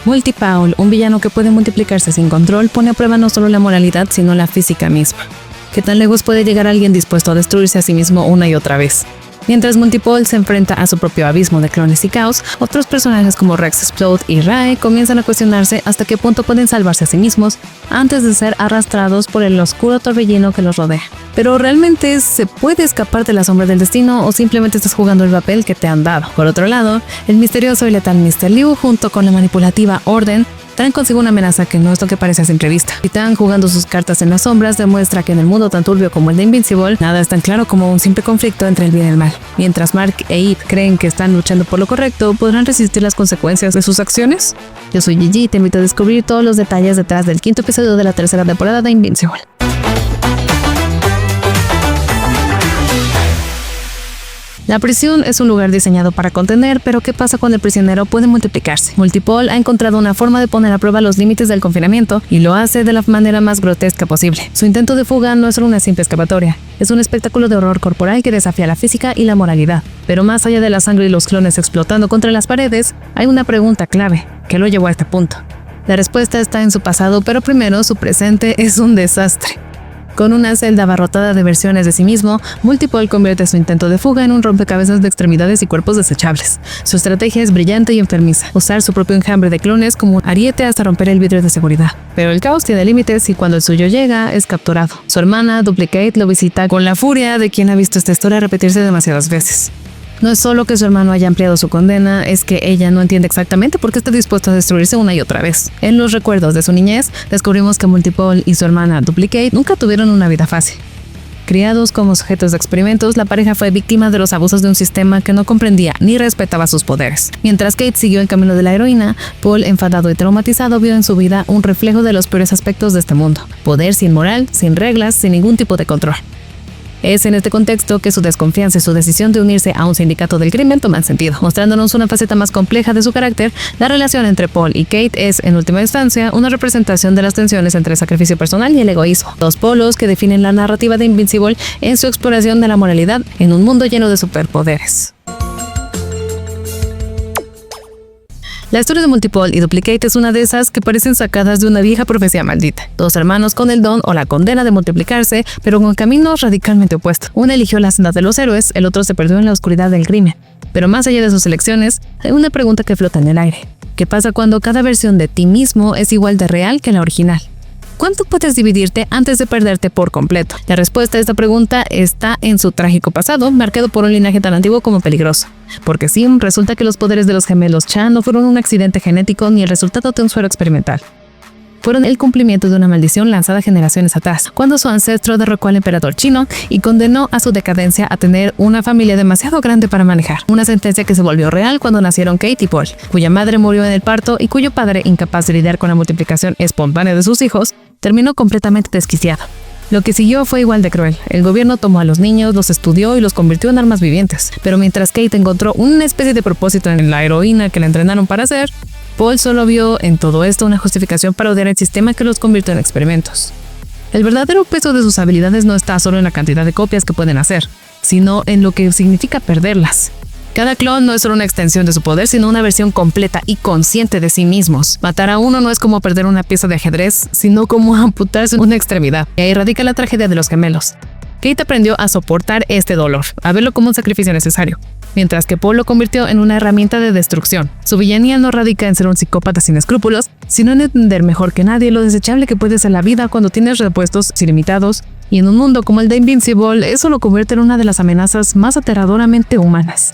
Multipaul, un villano que puede multiplicarse sin control, pone a prueba no solo la moralidad, sino la física misma. ¿Qué tan lejos puede llegar alguien dispuesto a destruirse a sí mismo una y otra vez? Mientras Multipaul se enfrenta a su propio abismo de clones y caos, otros personajes como Rex Explode y Rae comienzan a cuestionarse hasta qué punto pueden salvarse a sí mismos antes de ser arrastrados por el oscuro torbellino que los rodea. Pero ¿realmente se puede escapar de la sombra del destino o simplemente estás jugando el papel que te han dado? Por otro lado, el misterioso y letal Mr. Liu junto con la manipulativa Orden traen consigo una amenaza que no es lo que parece a simple vista. Titán, jugando sus cartas en las sombras, demuestra que en el mundo tan turbio como el de Invincible, nada es tan claro como un simple conflicto entre el bien y el mal. Mientras Mark e Eve creen que están luchando por lo correcto, ¿podrán resistir las consecuencias de sus acciones? Yo soy Gigi y te invito a descubrir todos los detalles detrás del 5º episodio de la 3ª temporada de Invincible. La prisión es un lugar diseñado para contener, pero ¿qué pasa cuando el prisionero puede multiplicarse? Multipaul ha encontrado una forma de poner a prueba los límites del confinamiento y lo hace de la manera más grotesca posible. Su intento de fuga no es solo una simple escapatoria, es un espectáculo de horror corporal que desafía la física y la moralidad. Pero más allá de la sangre y los clones explotando contra las paredes, hay una pregunta clave, ¿qué lo llevó a este punto? La respuesta está en su pasado, pero primero su presente es un desastre. Con una celda abarrotada de versiones de sí mismo, Multipaul convierte su intento de fuga en un rompecabezas de extremidades y cuerpos desechables. Su estrategia es brillante y enfermiza, usar su propio enjambre de clones como un ariete hasta romper el vidrio de seguridad. Pero el caos tiene límites y cuando el suyo llega, es capturado. Su hermana, Duplicate, lo visita con la furia de quien ha visto esta historia repetirse demasiadas veces. No es solo que su hermano haya ampliado su condena, es que ella no entiende exactamente por qué está dispuesto a destruirse una y otra vez. En los recuerdos de su niñez, descubrimos que Multipaul y su hermana Duplicate nunca tuvieron una vida fácil. Criados como sujetos de experimentos, la pareja fue víctima de los abusos de un sistema que no comprendía ni respetaba sus poderes. Mientras Kate siguió el camino de la heroína, Paul, enfadado y traumatizado, vio en su vida un reflejo de los peores aspectos de este mundo. Poder sin moral, sin reglas, sin ningún tipo de control. Es en este contexto que su desconfianza y su decisión de unirse a un sindicato del crimen toman sentido. Mostrándonos una faceta más compleja de su carácter, la relación entre Paul y Kate es, en última instancia, una representación de las tensiones entre el sacrificio personal y el egoísmo. Dos polos que definen la narrativa de Invincible en su exploración de la moralidad en un mundo lleno de superpoderes. La historia de Multipaul y Duplicate es una de esas que parecen sacadas de una vieja profecía maldita. Dos hermanos con el don o la condena de multiplicarse, pero con caminos radicalmente opuestos. Uno eligió la senda de los héroes, el otro se perdió en la oscuridad del crimen. Pero más allá de sus elecciones, hay una pregunta que flota en el aire. ¿Qué pasa cuando cada versión de ti mismo es igual de real que la original? ¿Cuánto puedes dividirte antes de perderte por completo? La respuesta a esta pregunta está en su trágico pasado, marcado por un linaje tan antiguo como peligroso. Porque sí, resulta que los poderes de los gemelos Chan no fueron un accidente genético ni el resultado de un suero experimental. Fueron el cumplimiento de una maldición lanzada generaciones atrás, cuando su ancestro derrocó al emperador chino y condenó a su decadencia a tener una familia demasiado grande para manejar. Una sentencia que se volvió real cuando nacieron Kate y Paul, cuya madre murió en el parto y cuyo padre, incapaz de lidiar con la multiplicación espontánea de sus hijos, terminó completamente desquiciado. Lo que siguió fue igual de cruel. El gobierno tomó a los niños, los estudió y los convirtió en armas vivientes. Pero mientras Kate encontró una especie de propósito en la heroína que la entrenaron para hacer, Paul solo vio en todo esto una justificación para odiar el sistema que los convirtió en experimentos. El verdadero peso de sus habilidades no está solo en la cantidad de copias que pueden hacer, sino en lo que significa perderlas. Cada clon no es solo una extensión de su poder, sino una versión completa y consciente de sí mismos. Matar a uno no es como perder una pieza de ajedrez, sino como amputarse una extremidad. Y ahí radica la tragedia de los gemelos. Kate aprendió a soportar este dolor, a verlo como un sacrificio necesario, mientras que Paul lo convirtió en una herramienta de destrucción. Su villanía no radica en ser un psicópata sin escrúpulos, sino en entender mejor que nadie lo desechable que puede ser la vida cuando tienes repuestos ilimitados, y en un mundo como el de Invincible, eso lo convierte en una de las amenazas más aterradoramente humanas.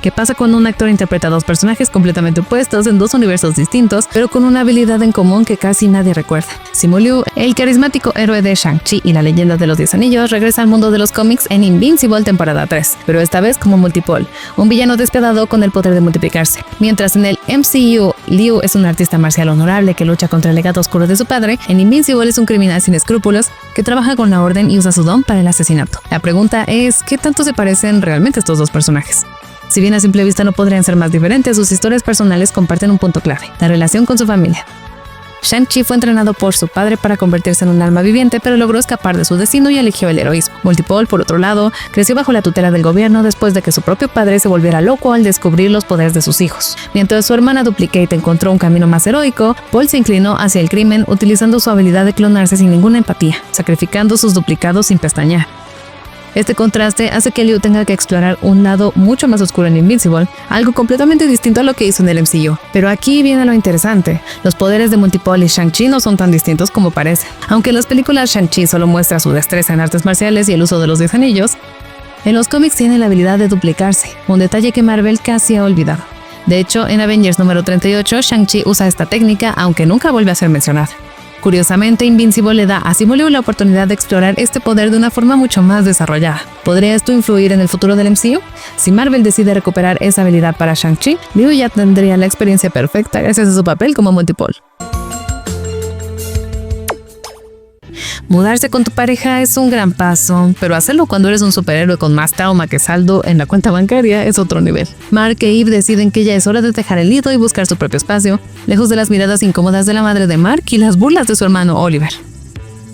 ¿Qué pasa cuando un actor interpreta a dos personajes completamente opuestos en dos universos distintos, pero con una habilidad en común que casi nadie recuerda? Simu Liu, el carismático héroe de Shang-Chi y la leyenda de los 10 anillos, regresa al mundo de los cómics en Invincible temporada 3, pero esta vez como Multipaul, un villano despiadado con el poder de multiplicarse. Mientras en el MCU, Liu es un artista marcial honorable que lucha contra el legado oscuro de su padre, en Invincible es un criminal sin escrúpulos que trabaja con la orden y usa su don para el asesinato. La pregunta es, ¿qué tanto se parecen realmente estos dos personajes? Si bien a simple vista no podrían ser más diferentes, sus historias personales comparten un punto clave: la relación con su familia. Shang-Chi fue entrenado por su padre para convertirse en un alma viviente, pero logró escapar de su destino y eligió el heroísmo. Multipole, por otro lado, creció bajo la tutela del gobierno después de que su propio padre se volviera loco al descubrir los poderes de sus hijos. Mientras su hermana Duplicate encontró un camino más heroico, Paul se inclinó hacia el crimen utilizando su habilidad de clonarse sin ninguna empatía, sacrificando sus duplicados sin pestañear. Este contraste hace que Liu tenga que explorar un lado mucho más oscuro en Invincible, algo completamente distinto a lo que hizo en el MCU. Pero aquí viene lo interesante, los poderes de Multipole y Shang-Chi no son tan distintos como parece. Aunque en las películas Shang-Chi solo muestra su destreza en artes marciales y el uso de los 10 anillos, en los cómics tiene la habilidad de duplicarse, un detalle que Marvel casi ha olvidado. De hecho, en Avengers número 38, Shang-Chi usa esta técnica, aunque nunca vuelve a ser mencionada. Curiosamente, Invincible le da a Simu Liu la oportunidad de explorar este poder de una forma mucho más desarrollada. ¿Podría esto influir en el futuro del MCU? Si Marvel decide recuperar esa habilidad para Shang-Chi, Liu ya tendría la experiencia perfecta gracias a su papel como Multipole. Mudarse con tu pareja es un gran paso, pero hacerlo cuando eres un superhéroe con más trauma que saldo en la cuenta bancaria es otro nivel. Mark e Eve deciden que ya es hora de dejar el nido y buscar su propio espacio, lejos de las miradas incómodas de la madre de Mark y las burlas de su hermano Oliver.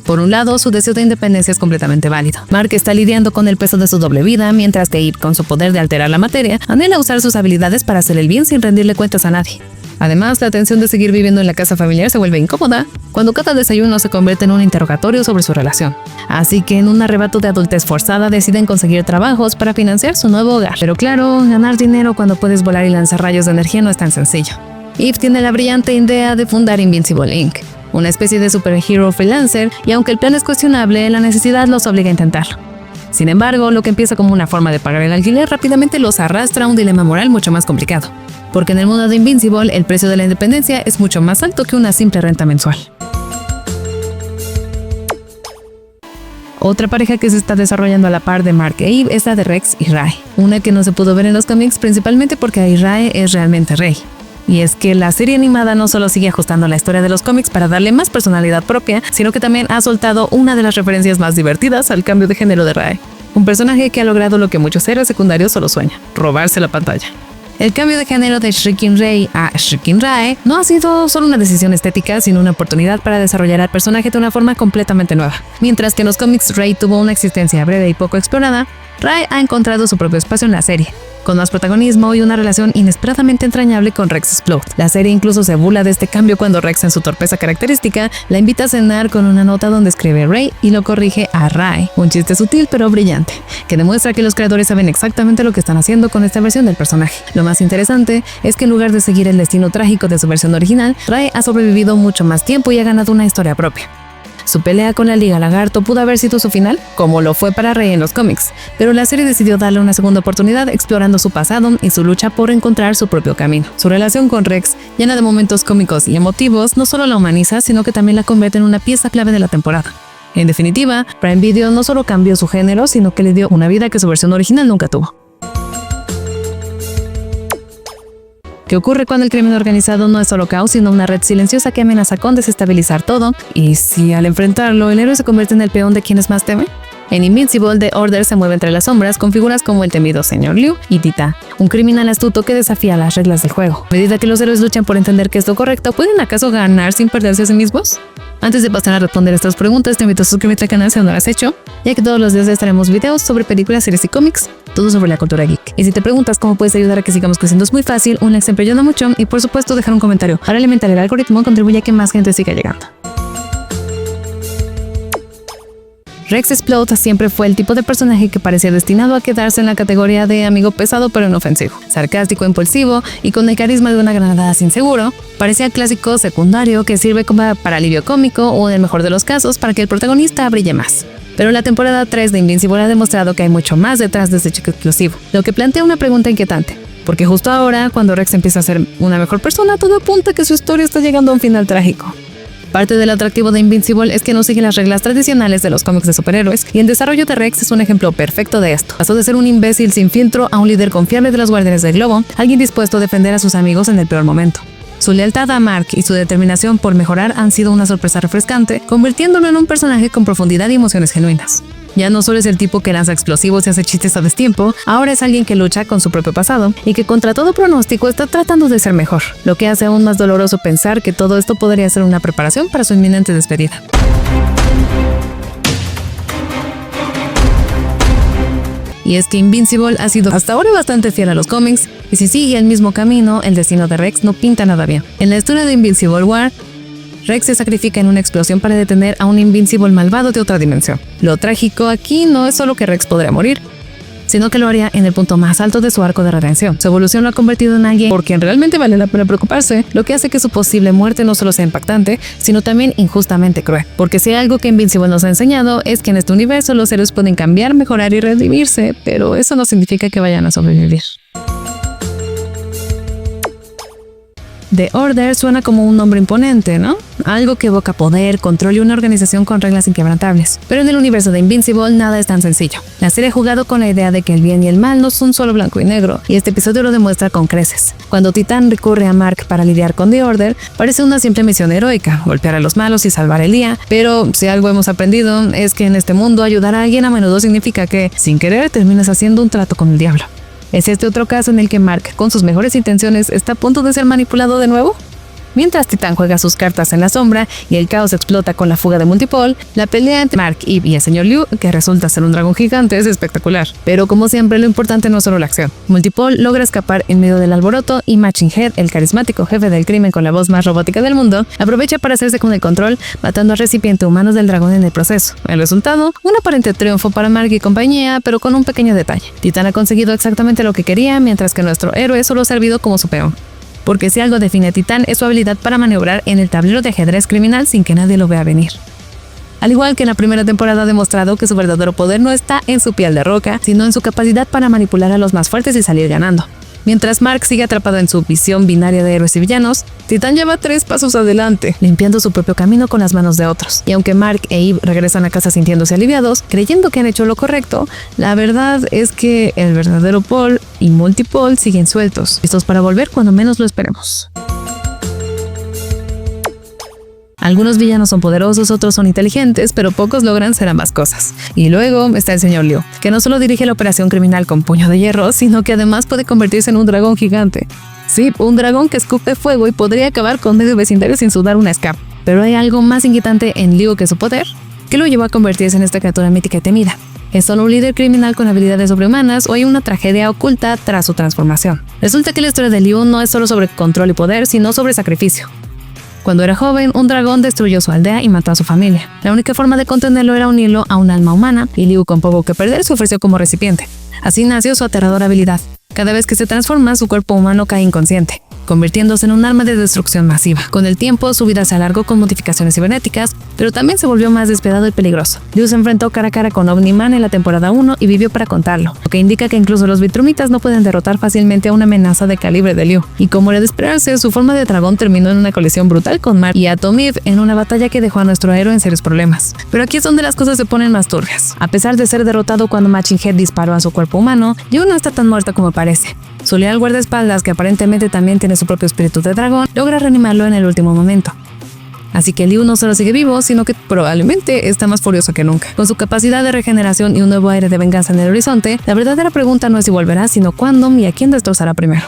Por un lado, su deseo de independencia es completamente válido. Mark está lidiando con el peso de su doble vida, mientras que Eve, con su poder de alterar la materia, anhela usar sus habilidades para hacer el bien sin rendirle cuentas a nadie. Además, la tensión de seguir viviendo en la casa familiar se vuelve incómoda cuando cada desayuno se convierte en un interrogatorio sobre su relación. Así que en un arrebato de adultez forzada deciden conseguir trabajos para financiar su nuevo hogar. Pero claro, ganar dinero cuando puedes volar y lanzar rayos de energía no es tan sencillo. Eve tiene la brillante idea de fundar Invincible Inc., una especie de superhero freelancer, y aunque el plan es cuestionable, la necesidad los obliga a intentarlo. Sin embargo, lo que empieza como una forma de pagar el alquiler rápidamente los arrastra a un dilema moral mucho más complicado. Porque en el mundo de Invincible, el precio de la independencia es mucho más alto que una simple renta mensual. Otra pareja que se está desarrollando a la par de Mark e Eve es la de Rex y Rae, una que no se pudo ver en los cómics principalmente porque ahí Rae es realmente rey. Y es que la serie animada no solo sigue ajustando la historia de los cómics para darle más personalidad propia, sino que también ha soltado una de las referencias más divertidas al cambio de género de Rae, un personaje que ha logrado lo que muchos héroes secundarios solo sueñan: robarse la pantalla. El cambio de género de Shrinking Rae a Shrinking Rae no ha sido solo una decisión estética, sino una oportunidad para desarrollar al personaje de una forma completamente nueva. Mientras que en los cómics Rae tuvo una existencia breve y poco explorada, Rae ha encontrado su propio espacio en la serie, con más protagonismo y una relación inesperadamente entrañable con Rex Splode. La serie incluso se burla de este cambio cuando Rex, en su torpeza característica, la invita a cenar con una nota donde escribe Rae y lo corrige a Rae, un chiste sutil pero brillante, que demuestra que los creadores saben exactamente lo que están haciendo con esta versión del personaje. Lo más interesante es que en lugar de seguir el destino trágico de su versión original, Rae ha sobrevivido mucho más tiempo y ha ganado una historia propia. Su pelea con la Liga Lagarto pudo haber sido su final, como lo fue para Rae en los cómics, pero la serie decidió darle una segunda oportunidad explorando su pasado y su lucha por encontrar su propio camino. Su relación con Rex, llena de momentos cómicos y emotivos, no solo la humaniza, sino que también la convierte en una pieza clave de la temporada. En definitiva, Prime Video no solo cambió su género, sino que le dio una vida que su versión original nunca tuvo. ¿Qué ocurre cuando el crimen organizado no es solo caos, sino una red silenciosa que amenaza con desestabilizar todo? ¿Y si al enfrentarlo el héroe se convierte en el peón de quienes más temen? En Invincible, The Order se mueve entre las sombras con figuras como el temido Señor Liu y Tita, un criminal astuto que desafía las reglas del juego. A medida que los héroes luchan por entender qué es lo correcto, ¿pueden acaso ganar sin perderse a sí mismos? Antes de pasar a responder estas preguntas, te invito a suscribirte al canal si no lo has hecho, ya que todos los días estaremos videos sobre películas, series y cómics, todo sobre la cultura geek. Y si te preguntas cómo puedes ayudar a que sigamos creciendo, es muy fácil, un like siempre ayuda mucho y por supuesto dejar un comentario. Para alimentar el algoritmo contribuye a que más gente siga llegando. Rex Splode siempre fue el tipo de personaje que parecía destinado a quedarse en la categoría de amigo pesado pero inofensivo, sarcástico, impulsivo y con el carisma de una granada sin seguro. Parecía el clásico secundario que sirve como para alivio cómico o, en el mejor de los casos, para que el protagonista brille más. Pero la temporada 3 de Invincible ha demostrado que hay mucho más detrás de este chico exclusivo, lo que plantea una pregunta inquietante. Porque justo ahora, cuando Rex empieza a ser una mejor persona, todo apunta a que su historia está llegando a un final trágico. Parte del atractivo de Invincible es que no sigue las reglas tradicionales de los cómics de superhéroes, y el desarrollo de Rex es un ejemplo perfecto de esto. Pasó de ser un imbécil sin filtro a un líder confiable de los Guardianes del Globo, alguien dispuesto a defender a sus amigos en el peor momento. Su lealtad a Mark y su determinación por mejorar han sido una sorpresa refrescante, convirtiéndolo en un personaje con profundidad y emociones genuinas. Ya no solo es el tipo que lanza explosivos y hace chistes a destiempo, ahora es alguien que lucha con su propio pasado y que contra todo pronóstico está tratando de ser mejor, lo que hace aún más doloroso pensar que todo esto podría ser una preparación para su inminente despedida. Y es que Invincible ha sido hasta ahora bastante fiel a los cómics, y si sigue el mismo camino, el destino de Rex no pinta nada bien. En la historia de Invincible War, Rex se sacrifica en una explosión para detener a un Invincible malvado de otra dimensión. Lo trágico aquí no es solo que Rex podría morir, sino que lo haría en el punto más alto de su arco de redención. Su evolución lo ha convertido en alguien por quien realmente vale la pena preocuparse, lo que hace que su posible muerte no solo sea impactante, sino también injustamente cruel. Porque si hay algo que Invincible nos ha enseñado es que en este universo los héroes pueden cambiar, mejorar y redimirse, pero eso no significa que vayan a sobrevivir. The Order suena como un nombre imponente, ¿no? Algo que evoca poder, control y una organización con reglas inquebrantables. Pero en el universo de Invincible nada es tan sencillo. La serie ha jugado con la idea de que el bien y el mal no son solo blanco y negro, y este episodio lo demuestra con creces. Cuando Titán recurre a Mark para lidiar con The Order, parece una simple misión heroica, golpear a los malos y salvar el día, pero si algo hemos aprendido es que en este mundo ayudar a alguien a menudo significa que, sin querer, terminas haciendo un trato con el diablo. ¿Es este otro caso en el que Mark, con sus mejores intenciones, está a punto de ser manipulado de nuevo? Mientras Titán juega sus cartas en la sombra y el caos explota con la fuga de Multipole, la pelea entre Mark, Eve y el Sr. Liu, que resulta ser un dragón gigante, es espectacular. Pero como siempre, lo importante no es solo la acción. Multipole logra escapar en medio del alboroto y Machine Head, el carismático jefe del crimen con la voz más robótica del mundo, aprovecha para hacerse con el control, matando al recipiente humanos del dragón en el proceso. El resultado, un aparente triunfo para Mark y compañía, pero con un pequeño detalle. Titán ha conseguido exactamente lo que quería, mientras que nuestro héroe solo ha servido como su peón. Porque si algo define a Titán es su habilidad para maniobrar en el tablero de ajedrez criminal sin que nadie lo vea venir. Al igual que en la primera temporada ha demostrado que su verdadero poder no está en su piel de roca, sino en su capacidad para manipular a los más fuertes y salir ganando. Mientras Mark sigue atrapado en su visión binaria de héroes y villanos, Titán lleva 3 pasos adelante, limpiando su propio camino con las manos de otros. Y aunque Mark e Eve regresan a casa sintiéndose aliviados, creyendo que han hecho lo correcto, la verdad es que el verdadero Paul y Multipole siguen sueltos, listos para volver cuando menos lo esperemos. Algunos villanos son poderosos, otros son inteligentes, pero pocos logran ser ambas cosas. Y luego está el Sr. Liu, que no solo dirige la operación criminal con puño de hierro, sino que además puede convertirse en un dragón gigante. Sí, un dragón que escupe fuego y podría acabar con medio vecindario sin sudar una escapa. Pero hay algo más inquietante en Liu que su poder, que lo llevó a convertirse en esta criatura mítica y temida. ¿Es solo un líder criminal con habilidades sobrehumanas o hay una tragedia oculta tras su transformación? Resulta que la historia de Liu no es solo sobre control y poder, sino sobre sacrificio. Cuando era joven, un dragón destruyó su aldea y mató a su familia. La única forma de contenerlo era unirlo a un alma humana, y Liu, con poco que perder, se ofreció como recipiente. Así nació su aterradora habilidad. Cada vez que se transforma, su cuerpo humano cae inconsciente, convirtiéndose en un arma de destrucción masiva. Con el tiempo, su vida se alargó con modificaciones cibernéticas, pero también se volvió más despiadado y peligroso. Liu se enfrentó cara a cara con Omni-Man en la temporada 1 y vivió para contarlo, lo que indica que incluso los Viltrumitas no pueden derrotar fácilmente a una amenaza de calibre de Liu. Y como era de esperarse, su forma de dragón terminó en una colisión brutal con Mark y Atom Eve en una batalla que dejó a nuestro héroe en serios problemas. Pero aquí es donde las cosas se ponen más turbias. A pesar de ser derrotado cuando Machine Head disparó a su cuerpo humano, Liu no está tan muerto como parece. Su leal guardaespaldas, que aparentemente también tiene su propio espíritu de dragón, logra reanimarlo en el último momento. Así que Liu no solo sigue vivo, sino que probablemente está más furioso que nunca. Con su capacidad de regeneración y un nuevo aire de venganza en el horizonte, la verdadera pregunta no es si volverá, sino cuándo y a quién destrozará primero.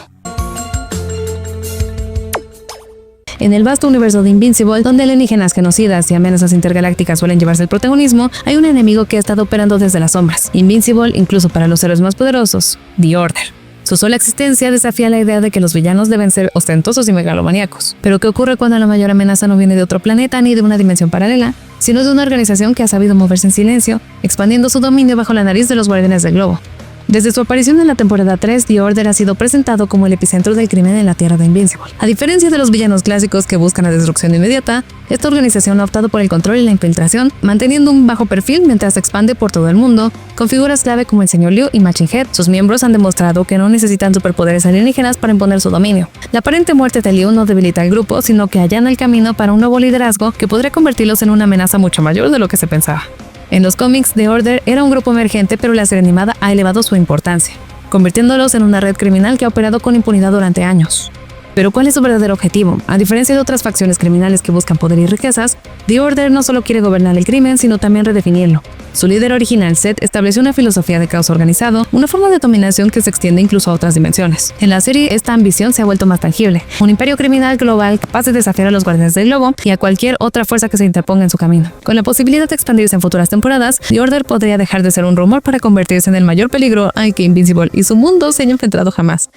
En el vasto universo de Invincible, donde alienígenas, genocidas y amenazas intergalácticas suelen llevarse el protagonismo, hay un enemigo que ha estado operando desde las sombras, invincible incluso para los héroes más poderosos, The Order. Su sola existencia desafía la idea de que los villanos deben ser ostentosos y megalomaníacos. Pero ¿qué ocurre cuando la mayor amenaza no viene de otro planeta ni de una dimensión paralela, sino de una organización que ha sabido moverse en silencio, expandiendo su dominio bajo la nariz de los guardianes del globo? Desde su aparición en la temporada 3, The Order ha sido presentado como el epicentro del crimen en la Tierra de Invincible. A diferencia de los villanos clásicos que buscan la destrucción inmediata, esta organización ha optado por el control y la infiltración, manteniendo un bajo perfil mientras se expande por todo el mundo. Con figuras clave como el Sr. Liu y Machine Head, sus miembros han demostrado que no necesitan superpoderes alienígenas para imponer su dominio. La aparente muerte de Liu no debilita al grupo, sino que allana el camino para un nuevo liderazgo que podría convertirlos en una amenaza mucho mayor de lo que se pensaba. En los cómics, The Order era un grupo emergente, pero la serie animada ha elevado su importancia, convirtiéndolos en una red criminal que ha operado con impunidad durante años. Pero ¿cuál es su verdadero objetivo? A diferencia de otras facciones criminales que buscan poder y riquezas, The Order no solo quiere gobernar el crimen, sino también redefinirlo. Su líder original, Zed, estableció una filosofía de caos organizado, una forma de dominación que se extiende incluso a otras dimensiones. En la serie, esta ambición se ha vuelto más tangible. Un imperio criminal global capaz de desafiar a los guardianes del globo y a cualquier otra fuerza que se interponga en su camino. Con la posibilidad de expandirse en futuras temporadas, The Order podría dejar de ser un rumor para convertirse en el mayor peligro al que Invincible y su mundo se hayan enfrentado jamás.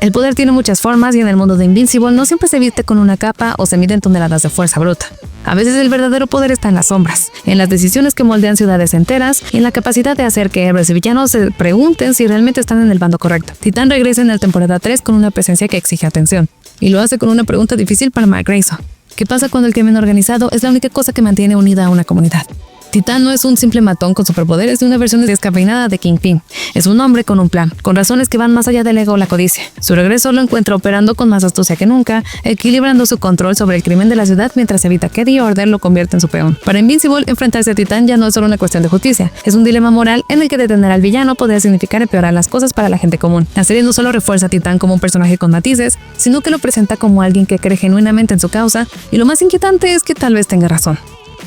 El poder tiene muchas formas y en el mundo de Invincible no siempre se viste con una capa o se miden toneladas de fuerza bruta. A veces el verdadero poder está en las sombras, en las decisiones que moldean ciudades enteras y en la capacidad de hacer que héroes y villanos se pregunten si realmente están en el bando correcto. Titán regresa en la temporada 3 con una presencia que exige atención, y lo hace con una pregunta difícil para Mark Grayson. ¿Qué pasa cuando el crimen organizado es la única cosa que mantiene unida a una comunidad? Titán no es un simple matón con superpoderes de una versión descafeinada de Kingpin. Es un hombre con un plan, con razones que van más allá del ego o la codicia. Su regreso lo encuentra operando con más astucia que nunca, equilibrando su control sobre el crimen de la ciudad mientras evita que The Order lo convierta en su peón. Para Invincible, enfrentarse a Titán ya no es solo una cuestión de justicia, es un dilema moral en el que detener al villano podría significar empeorar las cosas para la gente común. La serie no solo refuerza a Titán como un personaje con matices, sino que lo presenta como alguien que cree genuinamente en su causa, y lo más inquietante es que tal vez tenga razón.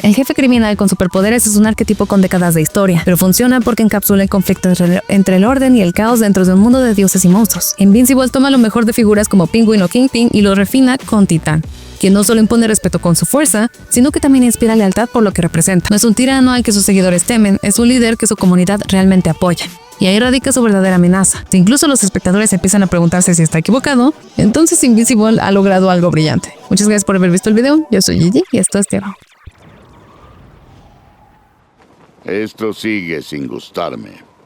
El jefe criminal con superpoderes es un arquetipo con décadas de historia, pero funciona porque encapsula el conflicto entre el orden y el caos dentro de un mundo de dioses y monstruos. Invincible toma lo mejor de figuras como Penguin o Kingpin y lo refina con Titán, quien no solo impone respeto con su fuerza, sino que también inspira lealtad por lo que representa. No es un tirano al que sus seguidores temen, es un líder que su comunidad realmente apoya. Y ahí radica su verdadera amenaza. Si incluso los espectadores empiezan a preguntarse si está equivocado, entonces Invincible ha logrado algo brillante. Muchas gracias por haber visto el video. Yo soy Gigi y esto es Tierra. Esto sigue sin gustarme.